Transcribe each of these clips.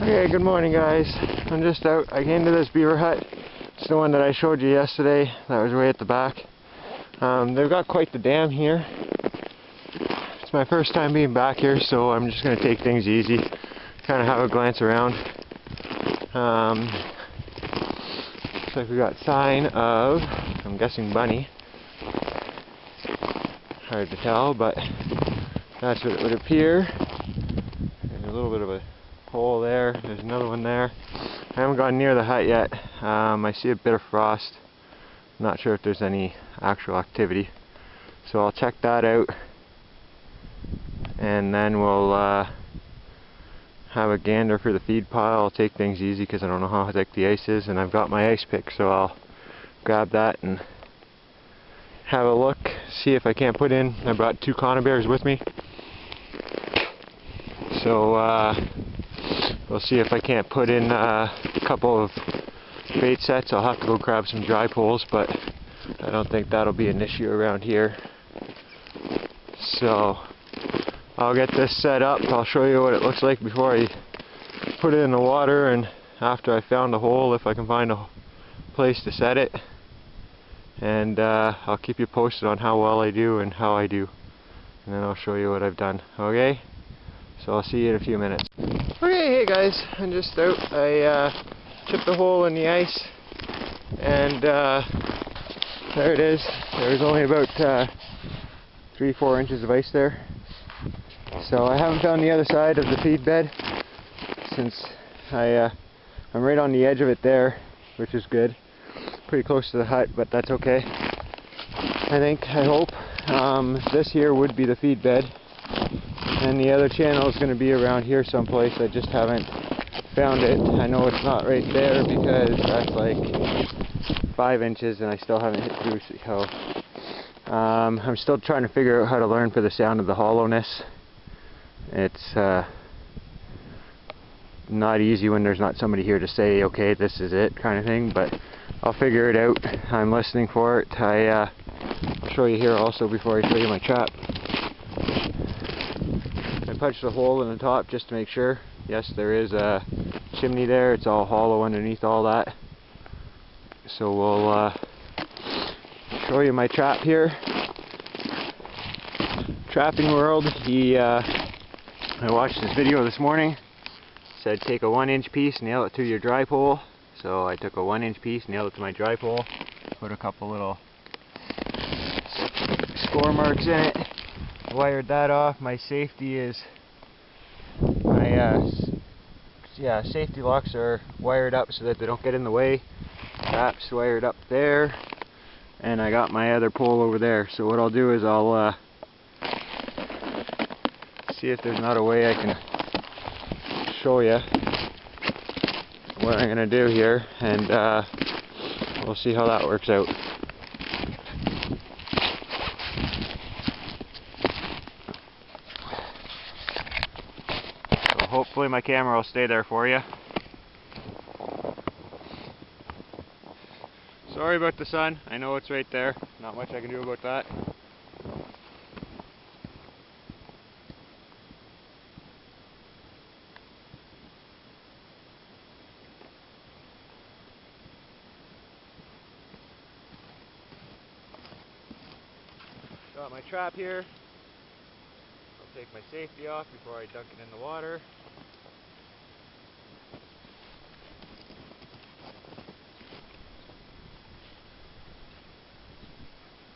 Okay, good morning guys. I'm just out. I came to this beaver hut. It's the one that I showed you yesterday. That was way at the back. They've got quite the dam here. It's my first time being back here, so I'm just going to take things easy. Kind of have a glance around. Looks like we got sign of, I'm guessing bunny. Hard to tell, but that's what it would appear. There's a little bit of a hole there. There's another one there. I haven't gone near the hut yet. I see a bit of frost. Not sure if there's any actual activity. So I'll check that out. And then we'll have a gander for the feed pile. I'll take things easy because I don't know how thick the ice is. And I've got my ice pick, so I'll grab that and have a look. See if I can't put in. I brought 2 conibears with me. So we'll see if I can't put in a couple of bait sets. I'll have to go grab some dry poles, but I don't think that'll be an issue around here. So I'll get this set up. I'll show you what it looks like before I put it in the water, and after I found a hole, if I can find a place to set it. And I'll keep you posted on how well I do and how I do. And then I'll show you what I've done. Okay? So I'll see you in a few minutes. Okay, hey guys, I'm just out. I chipped a hole in the ice, and there it is. There was only about 3-4 inches of ice there. So I haven't found the other side of the feed bed, since I'm right on the edge of it there, which is good. Pretty close to the hut, but that's okay. I hope. This here would be the feed bed. And the other channel is going to be around here someplace. I just haven't found it. I know it's not right there because that's like 5 inches and I still haven't hit through. So I'm still trying to figure out how to learn for the sound of the hollowness. It's not easy when there's not somebody here to say, okay, this is it kind of thing, but I'll figure it out. I'm listening for it. I'll show you here also before I show you my trap. I punched a hole in the top just to make sure. Yes, there is a chimney there. It's all hollow underneath all that. So we'll show you my trap here. Trapping World. I watched his video this morning. Said take a 1-inch piece, nail it to your dry pole. So I took a 1-inch piece, nailed it to my dry pole, put a couple little score marks in it, wired that off. My safety is, safety locks are wired up so that they don't get in the way. Straps wired up there, and I got my other pole over there. So what I'll do is I'll see if there's not a way I can show you what I'm going to do here, and we'll see how that works out. So hopefully my camera will stay there for you. Sorry about the sun, I know it's right there, not much I can do about that. Got my trap here. I'll take my safety off before I dunk it in the water.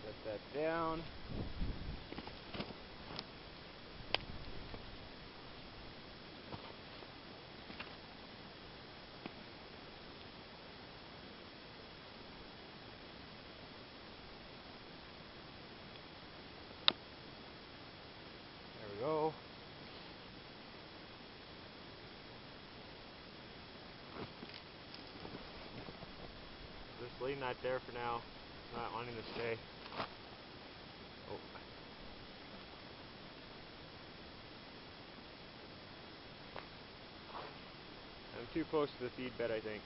Set that down. Go. Just leaving that there for now. Not wanting to stay. Oh. I'm too close to the feed bed, I think.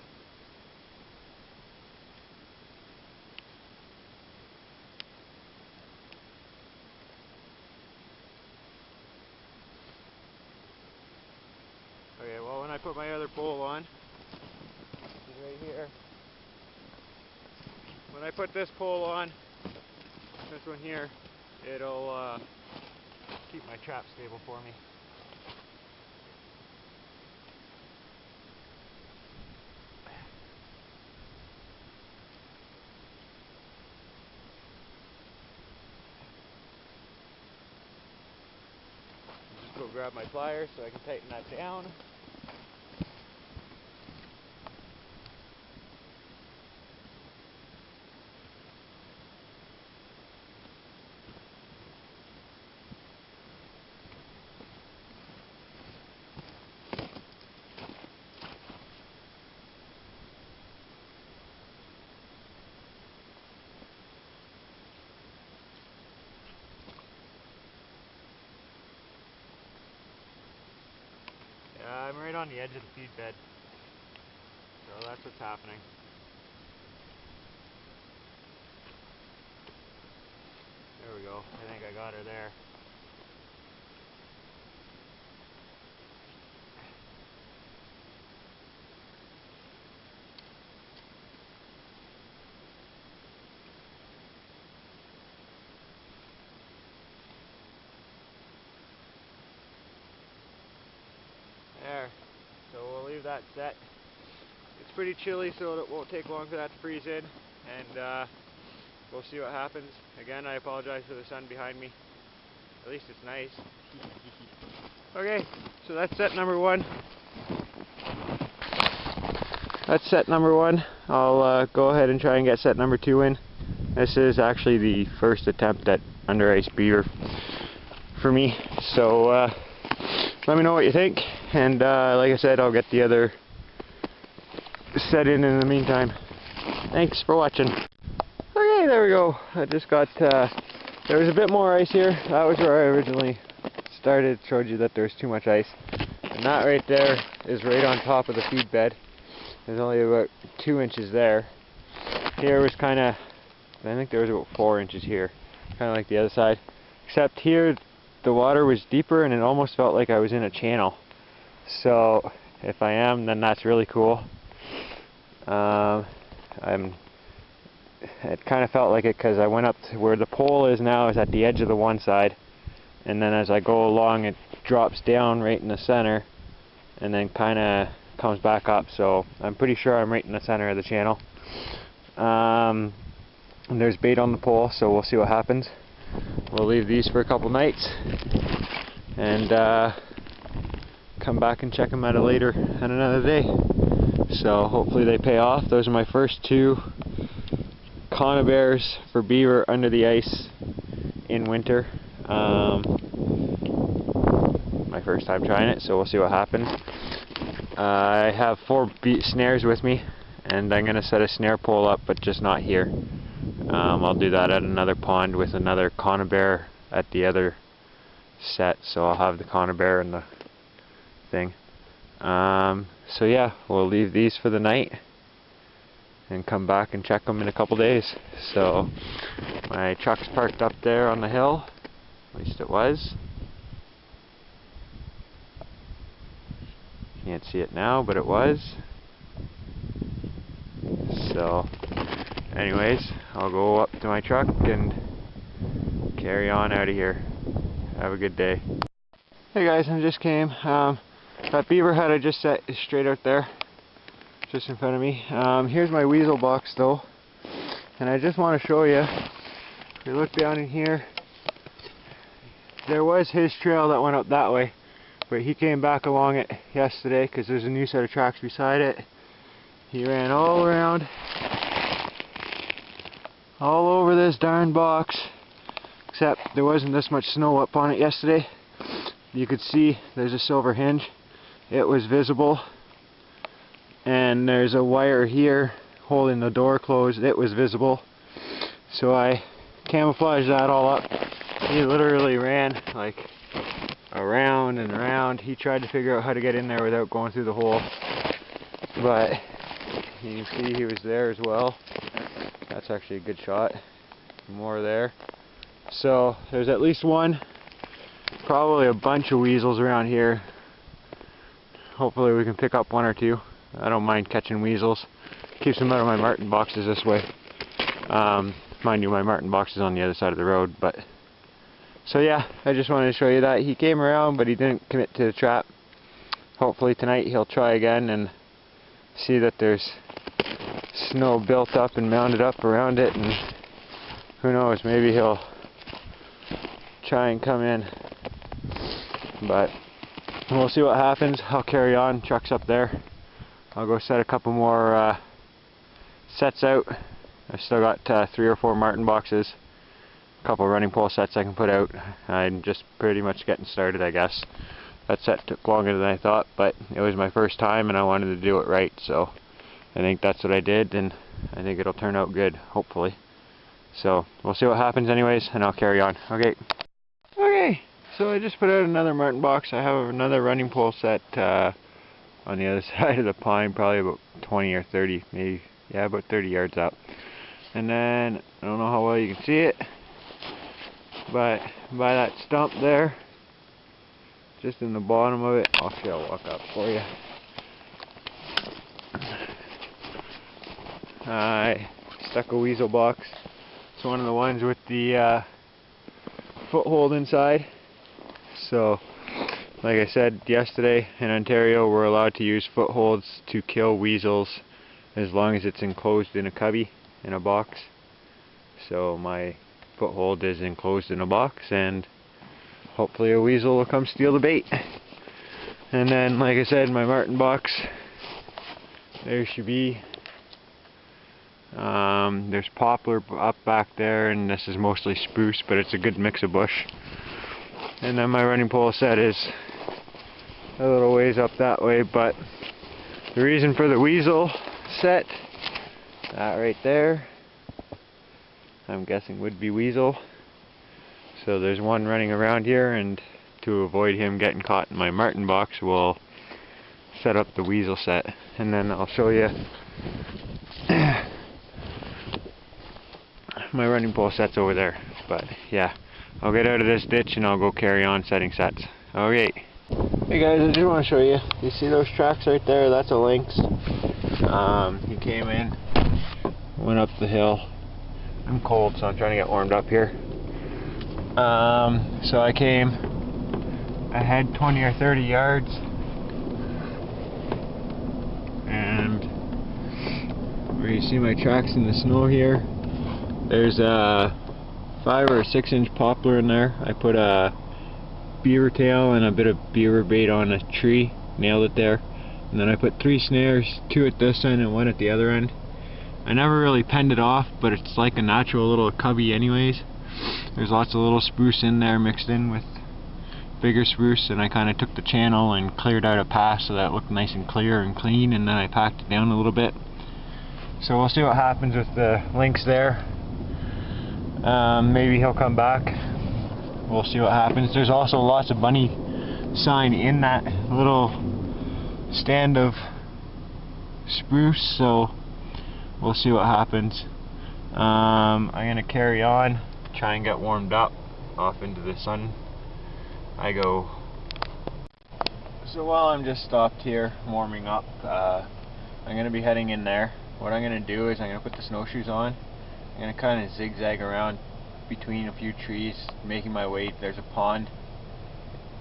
Okay, well when I I put my other pole on. It's right here. When I put this pole on, this one here, it'll keep my trap stable for me. Just go grab my pliers so I can tighten that down. I'm right on the edge of the feed bed, so that's what's happening. There we go, I think I got her there. There, so we'll leave that set. It's pretty chilly, so it won't take long for that to freeze in, and we'll see what happens. Again, I apologize for the sun behind me. At least it's nice. Okay, so that's set number one. That's set number one. I'll go ahead and try and get set number two in. This is actually the first attempt at under ice beaver for me, so let me know what you think, and like I said, I'll get the other set in the meantime. Thanks for watching. Okay, there we go. I just got, there was a bit more ice here. That was where I originally started, showed you that there's too much ice. And that right there is right on top of the feed bed. There's only about 2 inches there. Here was kind of, I think there was about 4 inches here. Kind of like the other side. Except here, the water was deeper and it almost felt like I was in a channel. So, if I am, then that's really cool. It kind of felt like it because I went up to where the pole is now is at the edge of the one side, and then as I go along it drops down right in the center and then kind of comes back up, so I'm pretty sure I'm right in the center of the channel. And there's bait on the pole, so we'll see what happens. We'll leave these for a couple nights and come back and check them at another day. So hopefully they pay off. Those are my first 2 conibears for beaver under the ice in winter. My first time trying it, so we'll see what happens. I have 4 snares with me, and I'm going to set a snare pole up, but just not here. I'll do that at another pond with another conibear at the other set, so I'll have the conibear and the thing. So yeah, we'll leave these for the night and come back and check them in a couple days. So my truck's parked up there on the hill, at least it was. Can't see it now, but it was. So anyways, I'll go up to my truck and carry on out of here. Have a good day. Hey guys, I just came. That beaver head I just set is straight out there, just in front of me. Here's my weasel box though, and I just want to show you. If you look down in here, there was his trail that went up that way, but he came back along it yesterday because there's a new set of tracks beside it. He ran all around, all over this darn box, except there wasn't this much snow up on it yesterday. You could see there's a silver hinge. It was visible, and there's a wire here holding the door closed. It was visible, so I camouflaged that all up. He literally ran like around and around. He tried to figure out how to get in there without going through the hole, but you can see he was there as well. That's actually a good shot. More there. So there's at least one, probably a bunch of weasels around here. hopefully we can pick up one or two. I don't mind catching weasels. Keeps them out of my marten boxes this way. Mind you, my marten box is on the other side of the road, but so yeah, I just wanted to show you that. He came around, but he didn't commit to the trap. Hopefully tonight he'll try again and see that there's snow built up and mounded up around it, and who knows, maybe he'll try and come in. But we'll see what happens. I'll carry on. Truck's up there. I'll go set a couple more sets out. I've still got 3 or 4 marten boxes, a couple running pole sets I can put out. I'm just pretty much getting started, I guess. That set took longer than I thought, but it was my first time and I wanted to do it right, so I think that's what I did, and I think it'll turn out good, hopefully. So we'll see what happens anyways, and I'll carry on. Okay, so I just put out another marten box. I have another running pole set on the other side of the pine, probably about 20 or 30, maybe, yeah, about 30 yards up. And then, I don't know how well you can see it, but by that stump there, just in the bottom of it, actually I'll walk up for you. I stuck a weasel box. It's one of the ones with the foothold inside. So, like I said yesterday, in Ontario we're allowed to use footholds to kill weasels as long as it's enclosed in a cubby, in a box. So my foothold is enclosed in a box, and hopefully a weasel will come steal the bait. And then, like I said, my marten box, there should be, there's poplar up back there, and this is mostly spruce, but it's a good mix of bush. And then my running pole set is a little ways up that way, but the reason for the weasel set, that right there, I'm guessing would be weasel. So there's one running around here, and to avoid him getting caught in my marten box, we'll set up the weasel set, and then I'll show you my running pole set's over there. But yeah, I'll get out of this ditch and I'll go carry on setting sets. Okay. Hey guys, I just want to show you. You see those tracks right there? That's a lynx. He came in, went up the hill. I'm cold, so I'm trying to get warmed up here. So I came, I had 20 or 30 yards, and where you see my tracks in the snow here, there's a 5 or 6 inch poplar in there. I put a beaver tail and a bit of beaver bait on a tree, nailed it there, and then I put 3 snares, 2 at this end and 1 at the other end. I never really penned it off, but it's like a natural little cubby anyways. There's lots of little spruce in there mixed in with bigger spruce, and I kind of took the channel and cleared out a path so that it looked nice and clear and clean, and then I packed it down a little bit. So we'll see what happens with the lynx there. Maybe he'll come back. We'll see what happens. There's also lots of bunny sign in that little stand of spruce, so we'll see what happens. I'm going to carry on, try and get warmed up off into the sun. I go. So while I'm just stopped here warming up, I'm going to be heading in there. What I'm going to do is I'm going to put the snowshoes on. I'm going to kind of zigzag around between a few trees, making my way. There's a pond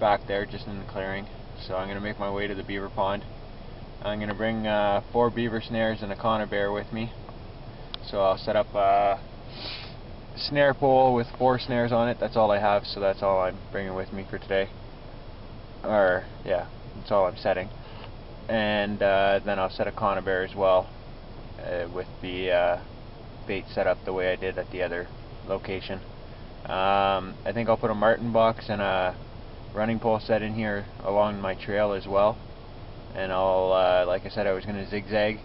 back there just in the clearing, so I'm going to make my way to the beaver pond. I'm going to bring 4 beaver snares and a conibear with me. So I'll set up a snare pole with 4 snares on it. That's all I have, so that's all I'm bringing with me for today. Or, yeah, that's all I'm setting. And then I'll set a conibear as well, with the bait set up the way I did at the other location. I think I'll put a marten box and a running pole set in here along my trail as well. And I'll, like I said, I was going to zigzag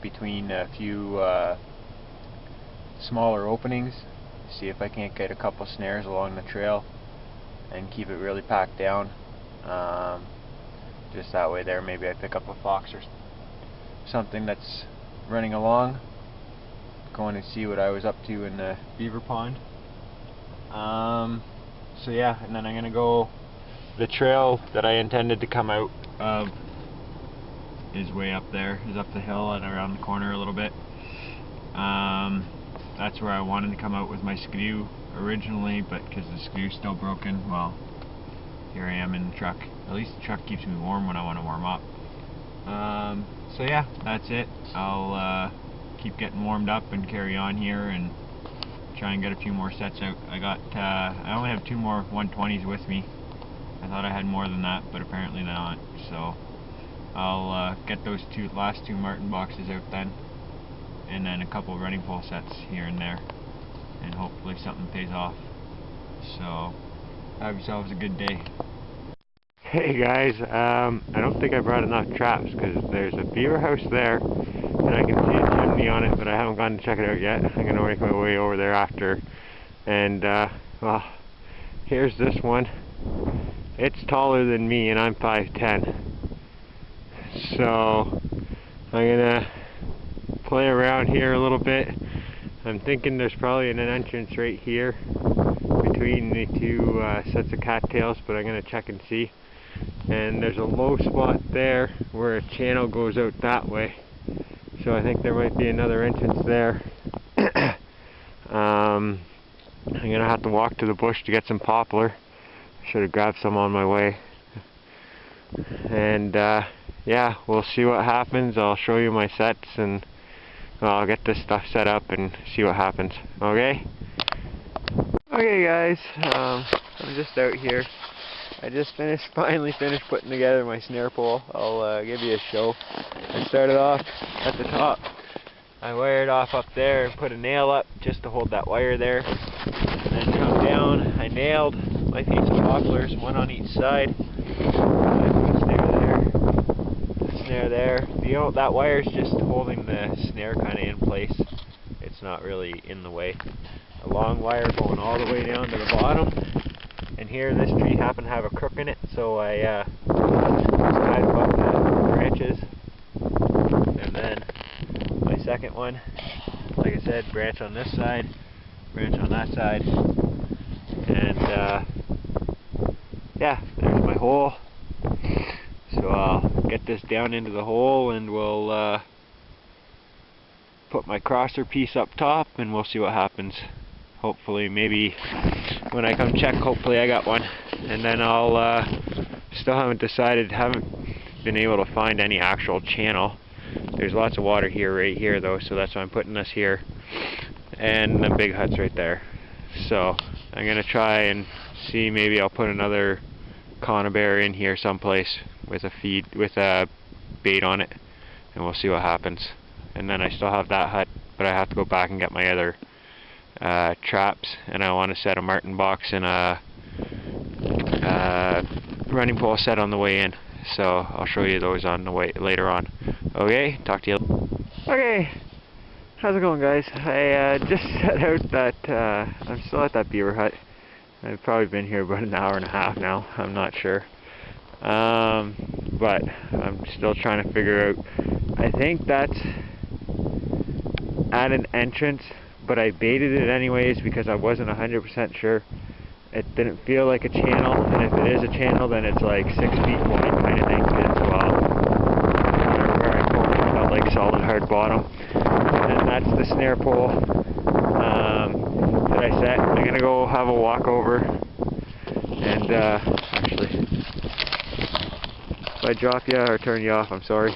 between a few smaller openings, see if I can't get a couple snares along the trail and keep it really packed down. Just that way there, maybe I pick up a fox or something that's running along, going to see what I was up to in the beaver pond. So yeah, and then I'm going to go the trail that I intended to come out is way up there, is up the hill and around the corner a little bit. That's where I wanted to come out with my Skidoo originally, but because the Skidoo's still broken, well, here I am in the truck. At least the truck keeps me warm when I want to warm up. So yeah, that's it. I'll keep getting warmed up and carry on here and try and get a few more sets out. I only have 2 more 120s with me. I thought I had more than that, but apparently not. So I'll get those last two Martin boxes out then, and then a couple running pole sets here and there, and hopefully something pays off. So have yourselves a good day. Hey guys, I don't think I brought enough traps because there's a beaver house there and I can see a chimney on it, but I haven't gone to check it out yet. I'm going to make my way over there after. And well, here's this one. It's taller than me and I'm 5'10". So I'm going to play around here a little bit. I'm thinking there's probably an entrance right here between the two sets of cattails, but I'm going to check and see. And there's a low spot there where a channel goes out that way, so I think there might be another entrance there. I'm going to have to walk to the bush to get some poplar. I should have grabbed some on my way. And yeah, we'll see what happens. I'll show you my sets and I'll get this stuff set up and see what happens. Okay? Okay guys, I'm just out here. I just finally finished putting together my snare pole. I'll give you a show. I started off at the top. I wired off up there and put a nail up just to hold that wire there. And then come down, I nailed my piece of poplars, one on each side. I put a snare there, a snare there. That wire's just holding the snare kind of in place. It's not really in the way. A long wire going all the way down to the bottom. And here this tree happened to have a crook in it, so I tied above the branches. And then my second one, like I said, branch on this side, branch on that side. And yeah, there's my hole. So I'll get this down into the hole and we'll put my crosser piece up top and we'll see what happens. Hopefully, maybe when I come check, hopefully I got one. And then I'll still haven't decided, haven't been able to find any actual channel. There's lots of water here, right here though, so that's why I'm putting this here. And the big hut's right there. So I'm gonna try and see, maybe I'll put another conibear in here someplace with a bait on it, and we'll see what happens. And then I still have that hut, but I have to go back and get my other traps, and I want to set a Martin box and a running pole set on the way in. So I'll show you those on the way later on. Okay, talk to you. Okay, how's it going, guys? I just set out that I'm still at that beaver hut. I've probably been here about an hour and a half now. I'm not sure, but I'm still trying to figure out. I think that's at an entrance, but I baited it anyways because I wasn't 100% sure. It didn't feel like a channel, and if it is a channel, then it's like 6 feet wide kind of thing as well. Where I pulled it felt like solid hard bottom. And that's the snare pole that I set. I'm going to go have a walk over, and actually, if I drop you or turn you off, I'm sorry.